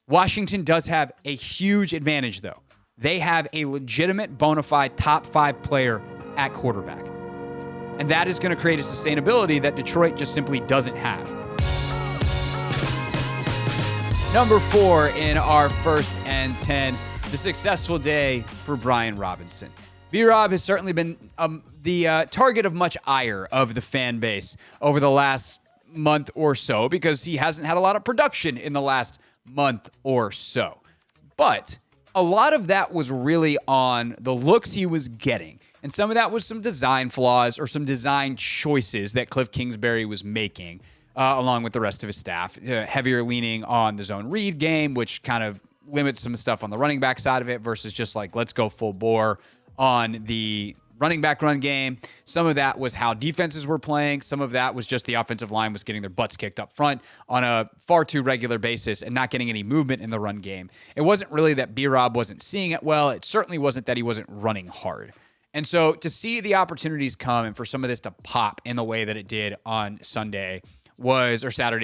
Washington does have a huge advantage, though. They have a legitimate, bona fide top 5 player at quarterback. And that is going to create a sustainability that Detroit just simply doesn't have. Number 4 in our 1st and 10, the successful day for Brian Robinson. B-Rob has certainly been the target of much ire of the fan base over the last month or so because he hasn't had a lot of production in the last month or so. But a lot of that was really on the looks he was getting. And some of that was some design flaws or some design choices that Cliff Kingsbury was making along with the rest of his staff. Heavier leaning on the zone read game, which kind of limits some stuff on the running back side of it versus just like, let's go full bore on the running back run game. Some of that was how defenses were playing. Some of that was just the offensive line was getting their butts kicked up front on a far too regular basis and not getting any movement in the run game. It wasn't really that B-Rob wasn't seeing it well. It certainly wasn't that he wasn't running hard. And so to see the opportunities come and for some of this to pop in the way that it did on Saturday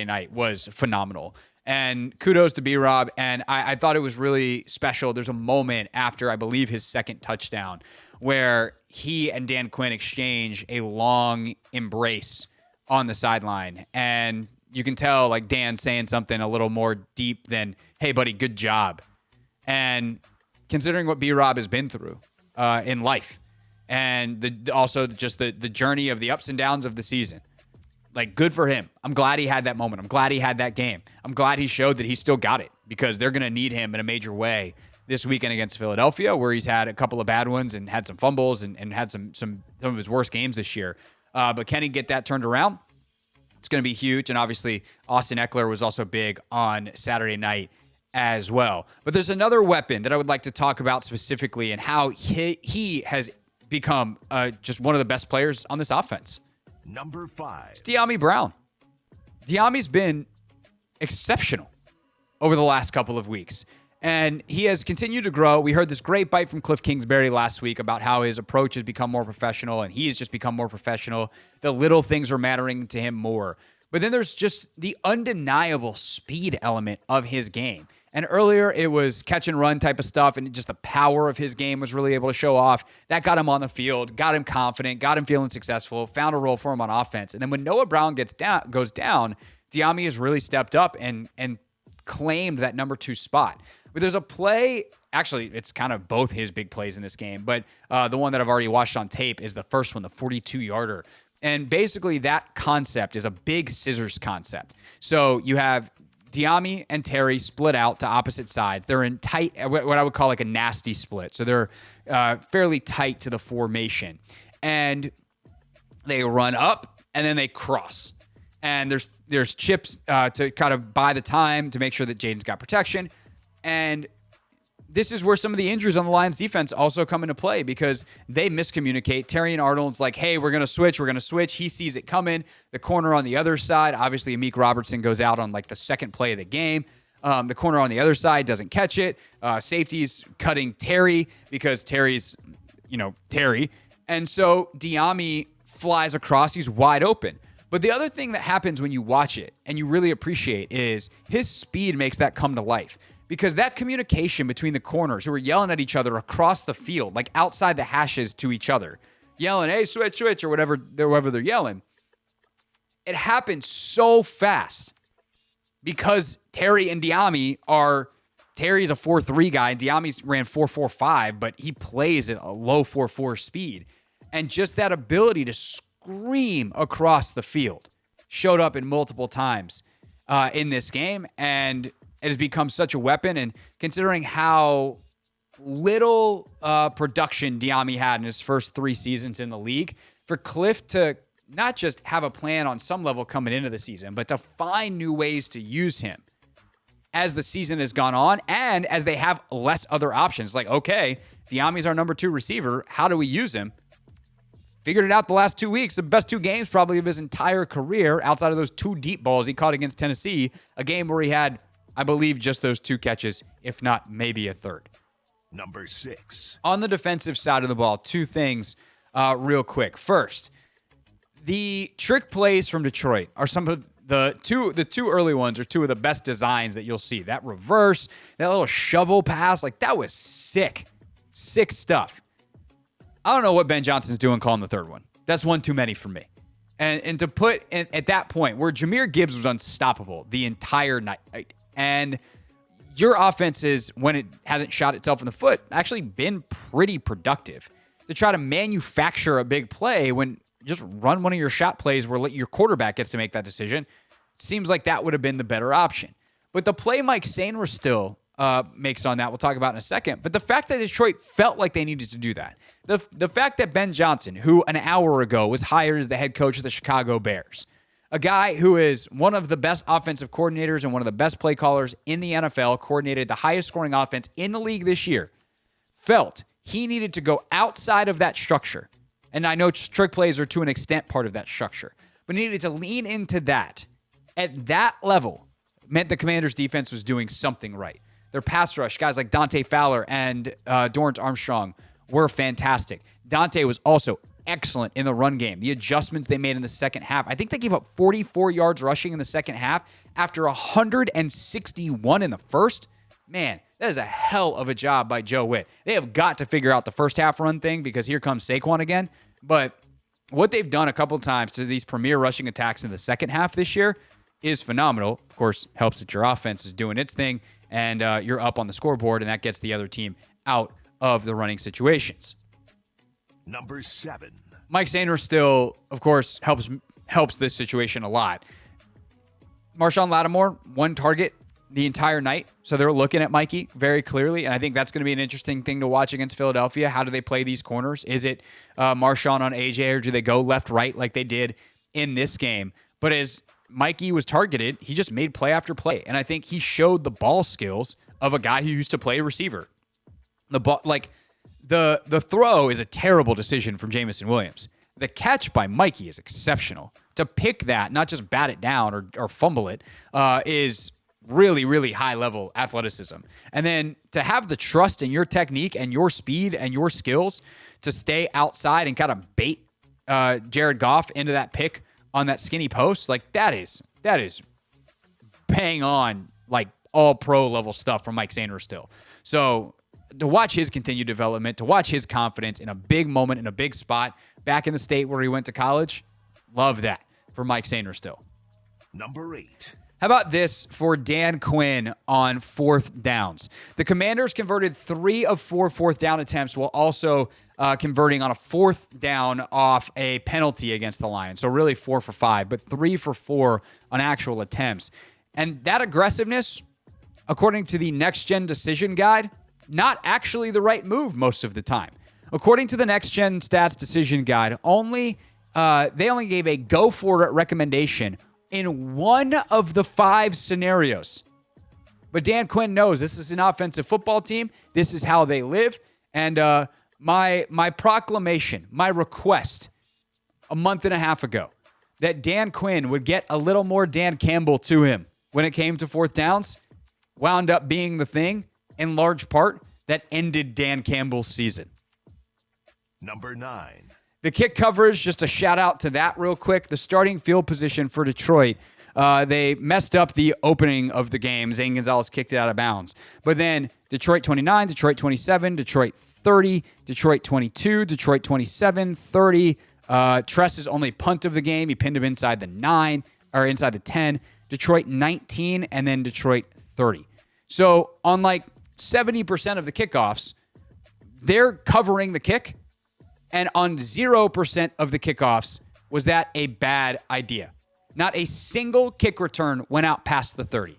night was phenomenal. And kudos to B-Rob. And I thought it was really special. There's a moment after, I believe, his second touchdown where he and Dan Quinn exchange a long embrace on the sideline. And you can tell, like, Dan saying something a little more deep than, hey, buddy, good job. And considering what B-Rob has been through in life and also just the journey of the ups and downs of the season, like, good for him. I'm glad he had that moment. I'm glad he had that game. I'm glad he showed that he still got it because they're going to need him in a major way this weekend against Philadelphia, where he's had a couple of bad ones and had some fumbles and had some of his worst games this year. But can he get that turned around? It's going to be huge. And obviously, Austin Eckler was also big on Saturday night as well. But there's another weapon that I would like to talk about specifically and how he has become just one of the best players on this offense. Number 5. It's Dyami Brown. Dyami's been exceptional over the last couple of weeks. And he has continued to grow. We heard this great bite from Cliff Kingsbury last week about how his approach has become more professional and he's just become more professional. The little things are mattering to him more. But then there's just the undeniable speed element of his game. And earlier it was catch and run type of stuff, and just the power of his game was really able to show off. That got him on the field, got him confident, got him feeling successful, found a role for him on offense. And then when Noah Brown goes down, Dyami has really stepped up and claimed that number 2 spot. But there's a play, actually, it's kind of both his big plays in this game, but the one that I've already watched on tape is the first one, the 42-yarder. And basically that concept is a big scissors concept. So you have Dyami and Terry split out to opposite sides. They're in tight, what I would call like a nasty split. So they're fairly tight to the formation. And they run up and then they cross. And there's chips to kind of buy the time to make sure that Jayden's got protection. And this is where some of the injuries on the Lions defense also come into play because they miscommunicate. Terry and Arnold's like, hey, we're going to switch. He sees it coming. The corner on the other side, obviously Amik Robertson goes out on like the second play of the game. The corner on the other side doesn't catch it. Safety's cutting Terry because Terry's, Terry. And so Dyami flies across. He's wide open. But the other thing that happens when you watch it and you really appreciate is his speed makes that come to life. Because that communication between the corners who are yelling at each other across the field, like outside the hashes to each other, yelling, hey, switch, or whatever they're yelling, it happens so fast because Terry and Dyami Terry's a 4.3 guy, and Dyami's ran 4.45, but he plays at a low 4.4 speed. And just that ability to scream across the field showed up in multiple times in this game, and it has become such a weapon. And considering how little production Dyami had in his first 3 seasons in the league, for Cliff to not just have a plan on some level coming into the season, but to find new ways to use him as the season has gone on and as they have less other options. Like, okay, Dyami's our number 2 receiver. How do we use him? Figured it out the last 2 weeks. The best 2 games probably of his entire career outside of those 2 deep balls he caught against Tennessee, a game where he had, I believe, just those 2 catches, if not maybe a third. Number 6. On the defensive side of the ball, 2 things real quick. First, the trick plays from Detroit are some of The two early ones are two of the best designs that you'll see. That reverse, that little shovel pass, like that was sick. Sick stuff. I don't know what Ben Johnson's doing calling the third one. That's one too many for me. And to put in, at that point where Jahmyr Gibbs was unstoppable the entire night, and your offense is, when it hasn't shot itself in the foot, actually been pretty productive. To try to manufacture a big play when just run one of your shot plays where your quarterback gets to make that decision, seems like that would have been the better option. But the play Mike Sainristil makes on that, we'll talk about in a second. But the fact that Detroit felt like they needed to do that, the fact that Ben Johnson, who an hour ago was hired as the head coach of the Chicago Bears, a guy who is one of the best offensive coordinators and one of the best play callers in the NFL, coordinated the highest scoring offense in the league this year, felt he needed to go outside of that structure. And I know trick plays are to an extent part of that structure, but he needed to lean into that. At that level, meant the Commanders' defense was doing something right. Their pass rush, guys like Dante Fowler and Dorrance Armstrong, were fantastic. Dante was also excellent in the run game. The adjustments they made in the second half, I think they gave up 44 yards rushing in the second half after 161 in the first. Man, that is a hell of a job by Joe Witt. They have got to figure out the first half run thing because here comes Saquon again. But what they've done a couple times to these premier rushing attacks in the second half this year is phenomenal. Of course, helps that your offense is doing its thing and you're up on the scoreboard, and that gets the other team out of the running situations. Number 7. Mike Sainristil, of course, helps this situation a lot. Marshawn Lattimore, one target the entire night. So they're looking at Mikey very clearly, and I think that's going to be an interesting thing to watch against Philadelphia. How do they play these corners? Is it Marshawn on AJ, or do they go left-right like they did in this game? But as Mikey was targeted, he just made play after play, and I think he showed the ball skills of a guy who used to play receiver. The ball, like the throw is a terrible decision from Jamison Williams. The catch by Mikey is exceptional. To pick that, not just bat it down or fumble it, is really, really high-level athleticism. And then to have the trust in your technique and your speed and your skills to stay outside and kind of bait Jared Goff into that pick on that skinny post, like that is bang on, like all-pro level stuff from Mike Sainristil. So to watch his continued development, to watch his confidence in a big moment, in a big spot, back in the state where he went to college, love that for Mike Sainristil. Number 8. How about this for Dan Quinn on fourth downs? The Commanders converted 3 of 4 fourth down attempts while also converting on a fourth down off a penalty against the Lions. So really 4 for 5, but 3 for 4 on actual attempts. And that aggressiveness, according to the Next Gen Decision Guide, not actually the right move most of the time. According to the Next Gen Stats Decision Guide, they only gave a go for it recommendation in 1 of the 5 scenarios. But Dan Quinn knows this is an offensive football team. This is how they live. And my proclamation, my request a month and a half ago that Dan Quinn would get a little more Dan Campbell to him when it came to fourth downs wound up being the thing, in large part, that ended Dan Campbell's season. Number 9. The kick coverage, just a shout out to that real quick. The starting field position for Detroit, they messed up the opening of the game. Zane Gonzalez kicked it out of bounds. But then Detroit 29, Detroit 27, Detroit 30, Detroit 22, Detroit 27, 30. Tress's only punt of the game. He pinned him inside the 9, or inside the 10. Detroit 19, and then Detroit 30. So on like 70% of the kickoffs, they're covering the kick. And on 0% of the kickoffs, was that a bad idea? Not a single kick return went out past the 30.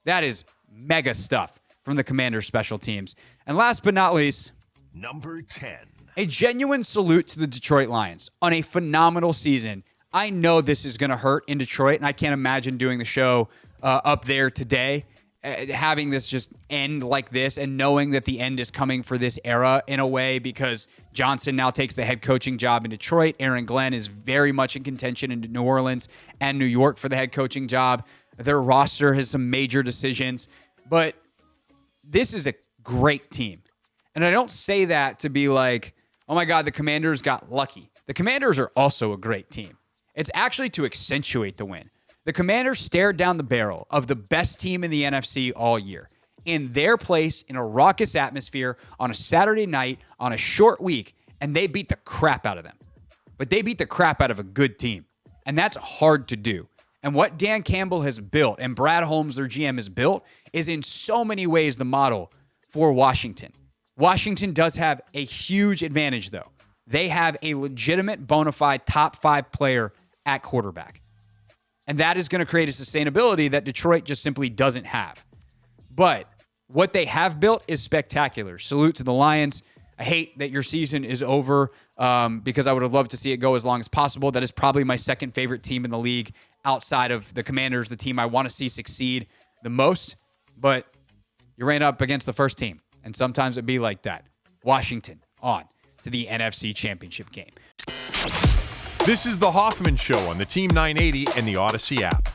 That is mega stuff from the Commanders' special teams. And last but not least, Number 10. a genuine salute to the Detroit Lions on a phenomenal season. I know this is going to hurt in Detroit, and I can't imagine doing the show up there today, having this just end like this and knowing that the end is coming for this era in a way, because Johnson now takes the head coaching job in Detroit. Aaron Glenn is very much in contention in New Orleans and New York for the head coaching job. Their roster has some major decisions, but this is a great team. And I don't say that to be like, oh my God, the Commanders got lucky. The Commanders are also a great team. It's actually to accentuate the win. The Commanders stared down the barrel of the best team in the NFC all year, in their place in a raucous atmosphere on a Saturday night on a short week, and they beat the crap out of them. But they beat the crap out of a good team, and that's hard to do. And what Dan Campbell has built, and Brad Holmes, their GM, has built, is in so many ways the model for Washington. Washington does have a huge advantage, though. They have a legitimate, bona fide top 5 player at quarterback. And that is going to create a sustainability that Detroit just simply doesn't have. But what they have built is spectacular. Salute to the Lions. I hate that your season is over because I would have loved to see it go as long as possible. That is probably my second favorite team in the league outside of the Commanders, the team I want to see succeed the most. But you ran up against the first team, and sometimes it'd be like that. Washington on to the NFC Championship game. This is the Hoffman Show on the Team 980 and the Odyssey app.